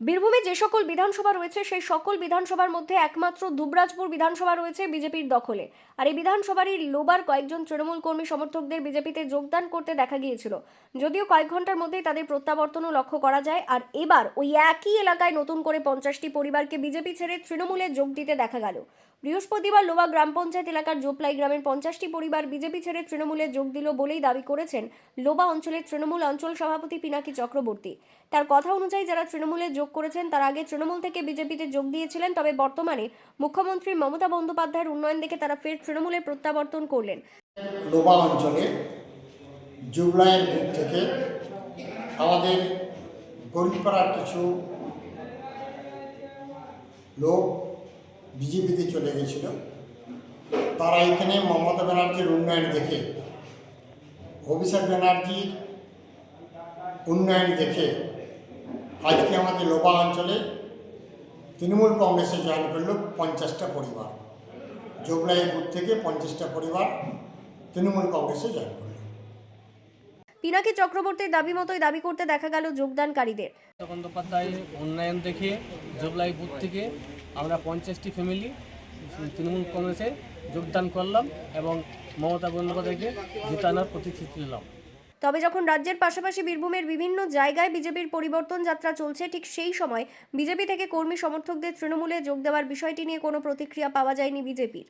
বীরভূমে যে সকল বিধানসভা রয়েছে সেই সকল বিধানসভার মধ্যে একমাত্র দুবরাজপুর বিধানসভা রয়েছে বিজেপির দখলে। আর এই বিধানসভারই লোবার কয়েকজন তৃণমূল কর্মী সমর্থকদের বিজেপিতে যোগদান করতে দেখা গিয়েছিল, যদিও কয়েক ঘন্টার মধ্যেই তাদের প্রত্যাবর্তনও লক্ষ্য করা যায়। আর এবার ওই একই এলাকায় নতুন করে 50টি পরিবারকে বিজেপি ছেড়ে তৃণমূলে যোগ দিতে দেখা গেল। বৃহস্পতিবার লোবা গ্রাম পঞ্চায়েত এলাকার জোপলাই গ্রামের 50টি পরিবার বিজেপি ছেড়ে তৃণমূলে যোগ দিল বলেই দাবি করেছেন লোবা অঞ্চলের তৃণমূল অঞ্চল সভাপতি পিনাকি চক্রবর্তী। তার কথা অনুযায়ী যারা তৃণমূলে যোগ করেছেন তারা আগে তৃণমূল থেকে বিজেপিতে যোগ দিয়েছিলেন, তবে বর্তমানে মুখ্যমন্ত্রী মমতা বন্দ্যোপাধ্যায়ের উন্নয়ন দেখে তারা ফের তৃণমূলে প্রত্যাবর্তন করলেন। লোবা অঞ্চলে জুবলাইয়ের বুক থেকে আমাদের গরিবপাড়ার কিছু লোক বিজেপিতে চলে গেছিল। তারা এখানে মমতা ব্যানার্জির উন্নয়ন দেখে, অভিষেক ব্যানার্জির উন্নয়ন দেখে আজকে আমাদের লোবা অঞ্চলে তৃণমূল কংগ্রেসে জয়েন করল 50টা পরিবার। জুবলাইয়ের বুথ থেকে 50টা পরিবার তৃণমূল কংগ্রেসে জয়েন করল। পিনাকি চক্রবর্তীর দাবি মতোই দাবি করতে দেখা গেল যোগদানকারীদের। বন্দ্যোপাধ্যায় উন্নয়ন দেখে জুবলাই বুথ থেকে আমরা 50টি ফ্যামিলি তৃণমূল কংগ্রেসে যোগদান করলাম এবং মমতা বন্দ্যোপাধ্যায়কে জেতানোর প্রতিশ্রুতি দিলাম। তবে যখন রাজ্যের পাশাপাশি বীরভূমের বিভিন্ন জায়গায় বিজেপির পরিবর্তন যাত্রা চলছে, ঠিক সেই সময় বিজেপি থেকে কর্মী সমর্থকদের তৃণমূলে যোগ দেওয়ার বিষয়টি নিয়ে কোনো প্রতিক্রিয়া পাওয়া যায়নি বিজেপির।